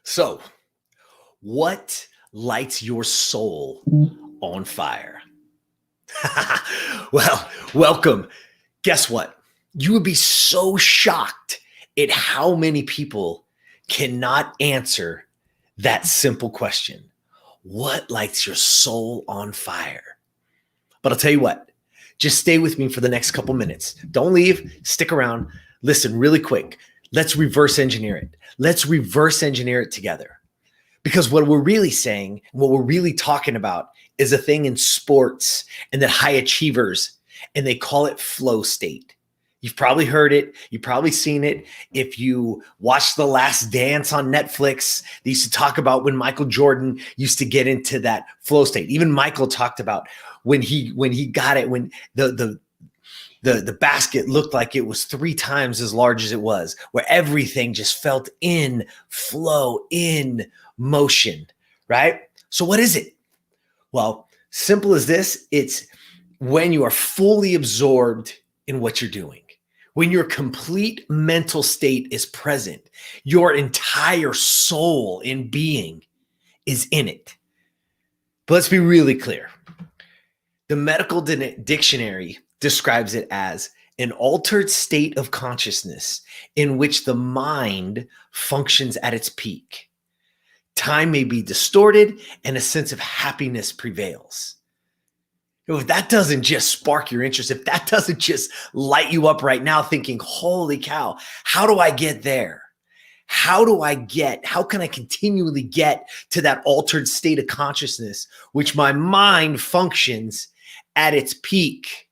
So, what lights your soul on fire? Well, welcome. Guess what? You would be so shocked at how many people cannot answer that simple question. What lights your soul on fire? But I'll tell you what, just stay with me for the next couple minutes. Don't leave, stick around, listen really quick. Let's reverse engineer it. Let's reverse engineer it together. Because what we're really saying, what we're really talking about is a thing in sports and that high achievers, and they call it flow state. You've probably heard it. You've probably seen it. If you watch The Last Dance on Netflix, they used to talk about when Michael Jordan used to get into that flow state. Even Michael talked about when he got it, when the basket looked like it was 3 times as large as it was, where everything just felt in flow, in motion, right? So what is it? Well, simple as this, it's when you are fully absorbed in what you're doing. When your complete mental state is present, your entire soul and being is in it. But let's be really clear. The medical dictionary describes it as an altered state of consciousness in which the mind functions at its peak. Time may be distorted and a sense of happiness prevails. If that doesn't just spark your interest, if that doesn't just light you up right now thinking, holy cow, how do I get there? How can I continually get to that altered state of consciousness, which my mind functions at its peak?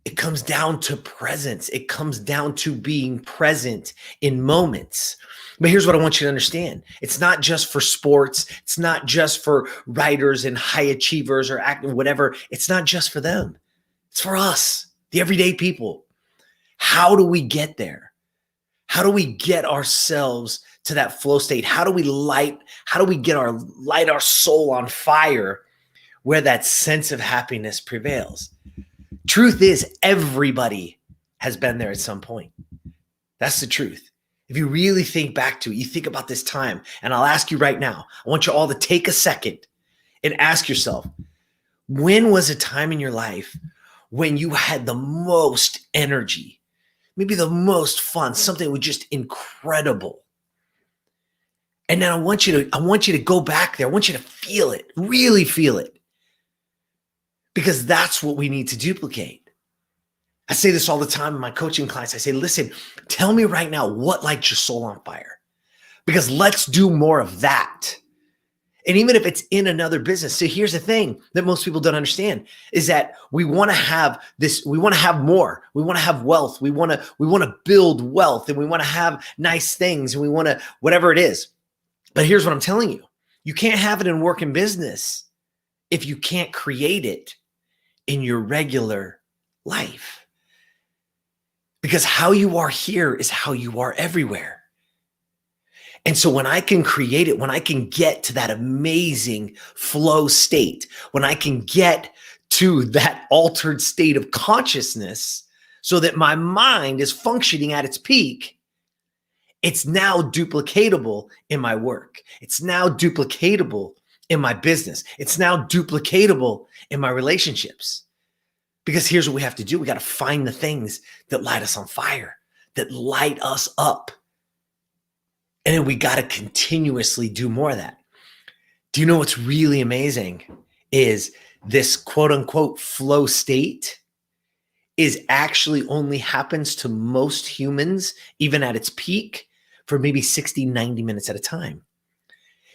It comes down to presence. It comes down to being present in moments. But here's what I want you to understand. It's not just for sports. It's not just for writers and high achievers or acting, whatever. It's not just for them. It's for us, the everyday people. How do we get there? How do we get ourselves to that flow state? How do we light our soul on fire where that sense of happiness prevails? Truth is, everybody has been there at some point. That's the truth. If you really think back to it, you think about this time, and I'll ask you right now, I want you all to take a second and ask yourself, when was a time in your life when you had the most energy, maybe the most fun, something that was just incredible? And then I want you to go back there. I want you to feel it, really feel it, because that's what we need to duplicate. I say this all the time in my coaching clients. I say, listen, tell me right now what lights your soul on fire, because let's do more of that. And even if it's in another business. So here's the thing that most people don't understand is that we want to have this, we want to have more. We want to have wealth. We want to build wealth, and we want to have nice things, and we want to, whatever it is. But here's what I'm telling you. You can't have it in work and business if you can't create it in your regular life. Because how you are here is how you are everywhere. And so when I can create it, when I can get to that amazing flow state, when I can get to that altered state of consciousness so that my mind is functioning at its peak, it's now duplicatable in my work. It's now duplicatable in my business. It's now duplicatable in my relationships. Because here's what we have to do. We got to find the things that light us on fire, that light us up. And then we got to continuously do more of that. Do you know what's really amazing is this quote unquote flow state is actually only happens to most humans, even at its peak, for maybe 60, 90 minutes at a time.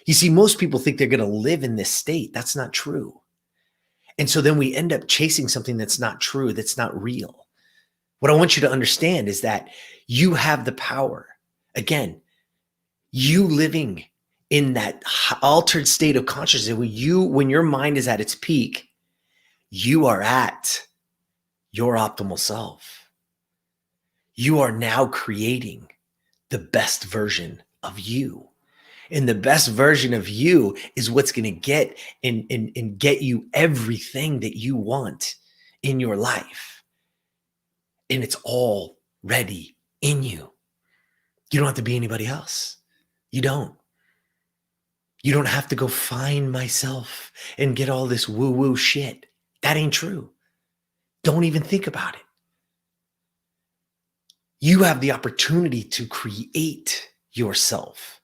You see, most people think they're going to live in this state. That's not true. And so then we end up chasing something that's not true, that's not real. What I want you to understand is that you have the power. Again, you living in that altered state of consciousness, when your mind is at its peak, you are at your optimal self. You are now creating the best version of you. And the best version of you is what's going to get and get you everything that you want in your life. And it's already in you. You don't have to be anybody else. You don't. You don't have to go find myself and get all this woo-woo shit. That ain't true. Don't even think about it. You have the opportunity to create yourself.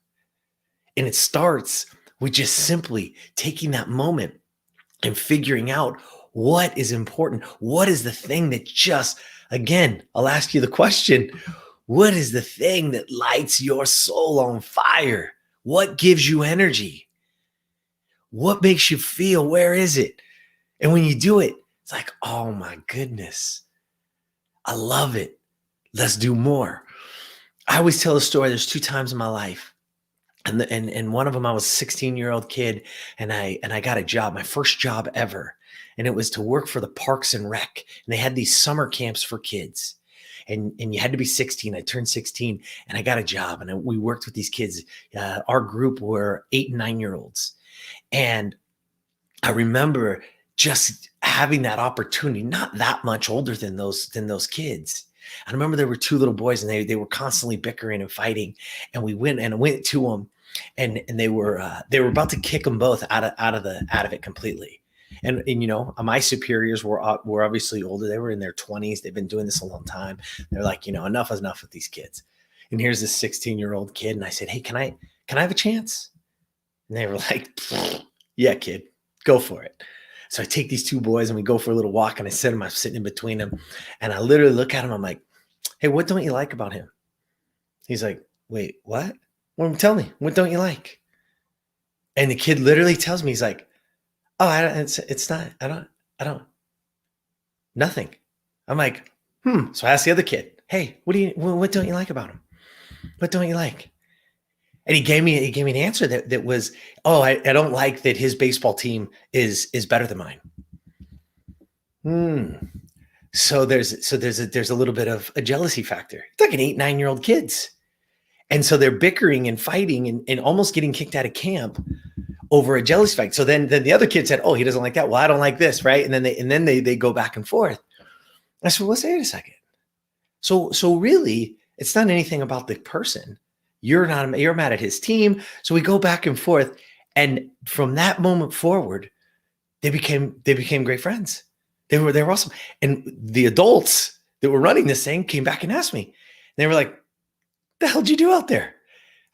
And it starts with just simply taking that moment and figuring out what is important. What is the thing that just, again, I'll ask you the question, what is the thing that lights your soul on fire? What gives you energy? What makes you feel? Where is it? And when you do it, it's like, oh my goodness, I love it. Let's do more. I always tell the story. There's 2 times in my life. And one of them, I was a 16-year-old kid, and I got a job, my first job ever. And it was to work for the Parks and Rec. And they had these summer camps for kids. And you had to be 16. I turned 16 and I got a job, and we worked with these kids. Our group were 8 and 9-year-olds. And I remember just having that opportunity, not that much older than those kids. I remember there were 2 little boys, and they were constantly bickering and fighting. And I went to them, and they were about to kick them both out of it completely. And you know, my superiors were obviously older. They were in their 20s. They've been doing this a long time. They're like, you know, enough is enough with these kids. And here's this 16-year-old kid, and I said, hey, can I have a chance? And they were like, yeah, kid, go for it. So I take these 2 boys and we go for a little walk, and I'm sitting in between them, and I literally look at him. I'm like, hey, what don't you like about him? He's like, wait, what? Well, tell me, what don't you like? And the kid literally tells me, he's like, oh, I don't, nothing. I'm like, So I asked the other kid, hey, what don't you like about him? What don't you like? And he gave me an answer that was, oh, I don't like that his baseball team is better than mine. So there's a little bit of a jealousy factor. It's like an 8, 9-year-old kids. And so they're bickering and fighting and almost getting kicked out of camp over a jealousy fight. So then the other kid said, oh, he doesn't like that. Well, I don't like this, right? And then they go back and forth. I said, well, let's wait a second. So really, it's not anything about the person. You're mad at his team. So we go back and forth. And from that moment forward, they became great friends. They were awesome. And the adults that were running this thing came back and asked me. They were like, the hell did you do out there?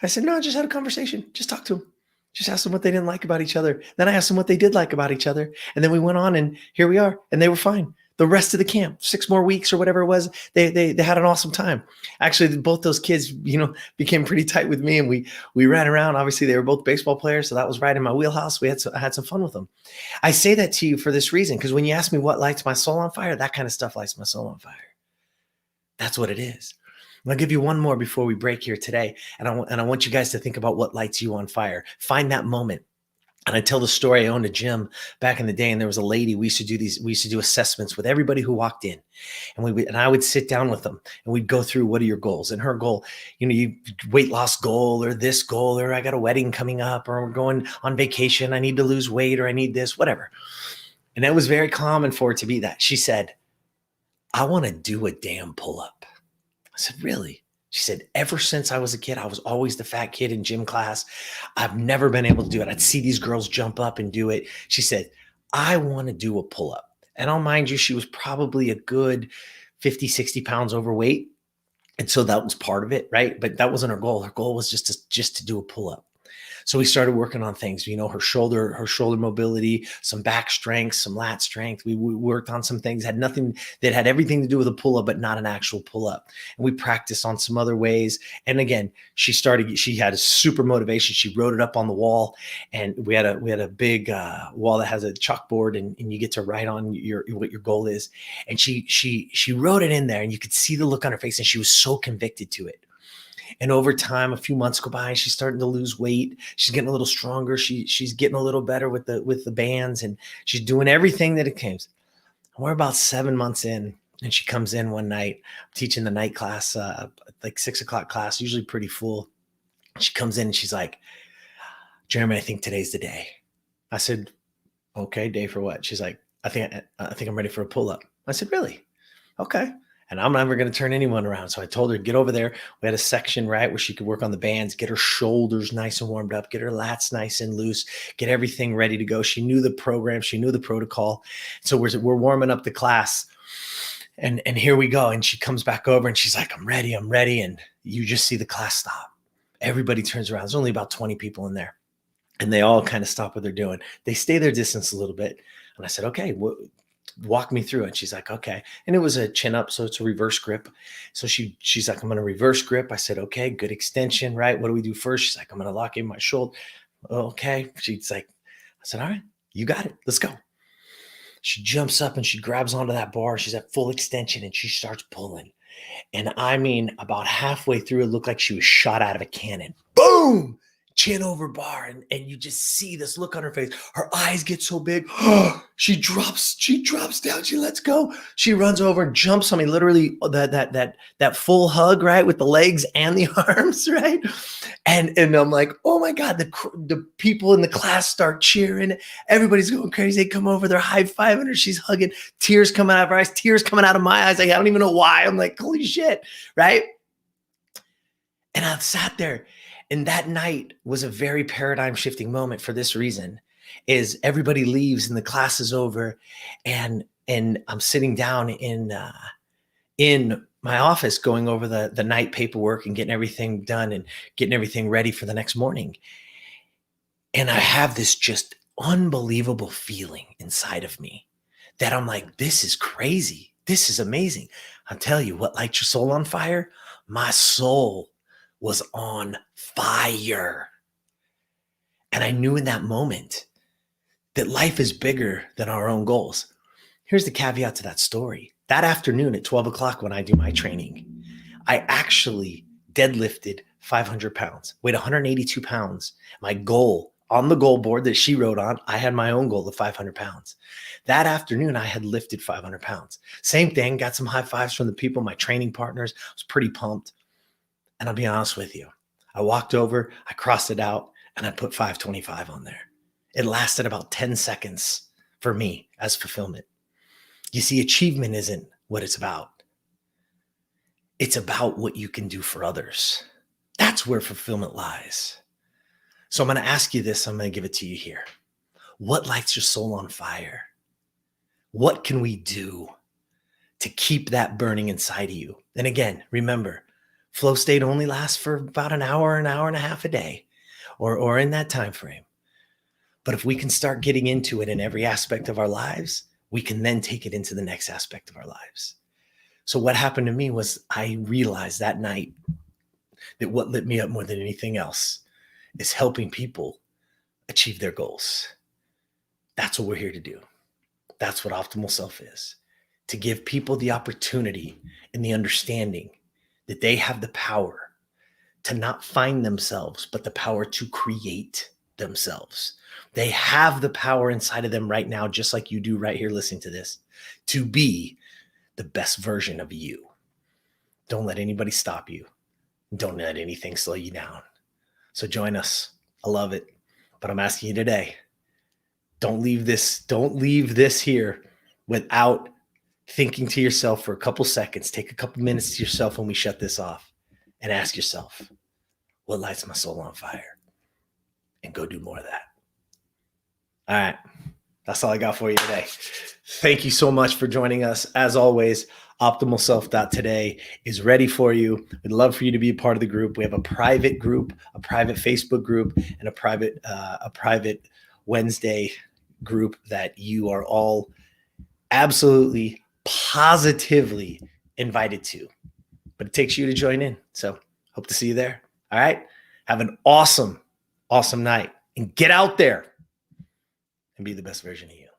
I said, no, I just had a conversation. Just talk to them. Just asked them what they didn't like about each other. Then I asked them what they did like about each other. And then we went on, and here we are. And they were fine. The rest of the camp, 6 more weeks or whatever it was, they had an awesome time. Actually, both those kids, you know, became pretty tight with me, and we ran around. Obviously, they were both baseball players, so that was right in my wheelhouse. I had some fun with them. I say that to you for this reason, because when you ask me what lights my soul on fire, that kind of stuff lights my soul on fire. That's what it is. I'll give you one more before we break here today, and I want you guys to think about what lights you on fire. Find that moment. And I tell the story. I owned a gym back in the day, and there was a lady. We used to do assessments with everybody who walked in, and I would sit down with them, and we'd go through, what are your goals? And her goal, you know, you weight loss goal, or this goal, or I got a wedding coming up, or we're going on vacation. I need to lose weight, or I need this, whatever. And that was very common for it to be that. She said, I want to do a damn pull-up. I said, really? She said, ever since I was a kid, I was always the fat kid in gym class. I've never been able to do it. I'd see these girls jump up and do it. She said, I want to do a pull-up. And I'll mind you, she was probably a good 50, 60 pounds overweight. And so that was part of it, right? But that wasn't her goal. Her goal was just to do a pull-up. So we started working on things, you know, her shoulder mobility, some back strength, some lat strength. We worked on some things, had everything to do with a pull-up, but not an actual pull-up. And we practiced on some other ways. And again, she had a super motivation. She wrote it up on the wall, and we had a big wall that has a chalkboard, and you get to write on what your goal is. And she wrote it in there, and you could see the look on her face, and she was so convicted to it. And over time, a few months go by, she's starting to lose weight. She's getting a little stronger. She's getting a little better with the bands, and she's doing everything that it came. We're about 7 months in, and she comes in one night. I'm teaching the night class, like 6 o'clock class, usually pretty full. She comes in and she's like, Jeremy, I think today's the day. I said, okay, day for what? She's like, I think I'm ready for a pull-up. I said, really? Okay. And I'm never going to turn anyone around. So I told her, get over there. We had a section, right, where she could work on the bands, get her shoulders nice and warmed up, get her lats nice and loose, get everything ready to go. She knew the program. She knew the protocol. So we're warming up the class. And here we go. And she comes back over and she's like, I'm ready. I'm ready. And you just see the class stop. Everybody turns around. There's only about 20 people in there. And they all kind of stop what they're doing. They stay their distance a little bit. And I said, okay, walk me through it. She's like, okay. And it was a chin up, so it's a reverse grip. So she's like, I'm going to reverse grip. I said, okay, good extension, right? What do we do first? She's like, I'm going to lock in my shoulder. Okay. She's like, I said, all right, you got it. Let's go. She jumps up and she grabs onto that bar. She's at full extension and she starts pulling. And I mean, about halfway through, it looked like she was shot out of a cannon. Boom! Chin over bar. And you just see this look on her face. Her eyes get so big. She drops down. She lets go. She runs over and jumps on me. Literally that full hug, right? With the legs and the arms, right? And I'm like, oh my God, the people in the class start cheering. Everybody's going crazy. They come over, they're high-fiving her. She's hugging, tears coming out of her eyes, tears coming out of my eyes. Like, I don't even know why. I'm like, holy shit, right? And I sat there. And that night was a very paradigm shifting moment for this reason, is everybody leaves and the class is over, and I'm sitting down in my office going over the night paperwork and getting everything done and getting everything ready for the next morning. And I have this just unbelievable feeling inside of me that I'm like, this is crazy. This is amazing. I'll tell you what lights your soul on fire. My soul was on fire. And I knew in that moment that life is bigger than our own goals. Here's the caveat to that story. That afternoon at 12 o'clock when I do my training, I actually deadlifted 500 pounds, weighed 182 pounds. My goal on the goal board that she wrote on, I had my own goal of 500 pounds. That afternoon, I had lifted 500 pounds. Same thing, got some high fives from the people, my training partners. I was pretty pumped. And I'll be honest with you, I walked over, I crossed it out, and I put 525 on there. It lasted about 10 seconds for me as fulfillment. You see, achievement isn't what it's about. It's about what you can do for others. That's where fulfillment lies. So I'm going to ask you this. I'm going to give it to you here. What lights your soul on fire? What can we do to keep that burning inside of you? And again, remember, flow state only lasts for about an hour and a half a day, or in that time frame. But if we can start getting into it in every aspect of our lives, we can then take it into the next aspect of our lives. So what happened to me was I realized that night that what lit me up more than anything else is helping people achieve their goals. That's what we're here to do. That's what Optimal Self is, to give people the opportunity and the understanding that they have the power to not find themselves, but the power to create themselves. They have the power inside of them right now, just like you do right here listening to this, to be the best version of you. Don't let anybody stop you. Don't let anything slow you down. So join us. I love it. But I'm asking you today, don't leave this here without thinking to yourself for a couple seconds. Take a couple minutes to yourself when we shut this off and ask yourself, what lights my soul on fire? And go do more of that. All right. That's all I got for you today. Thank you so much for joining us. As always, optimalself.today is ready for you. We'd love for you to be a part of the group. We have a private group, a private Facebook group, and a private Wednesday group that you are all absolutely, positively invited to. But it takes you to join in. So hope to see you there. All right. Have an awesome, awesome night, and get out there and be the best version of you.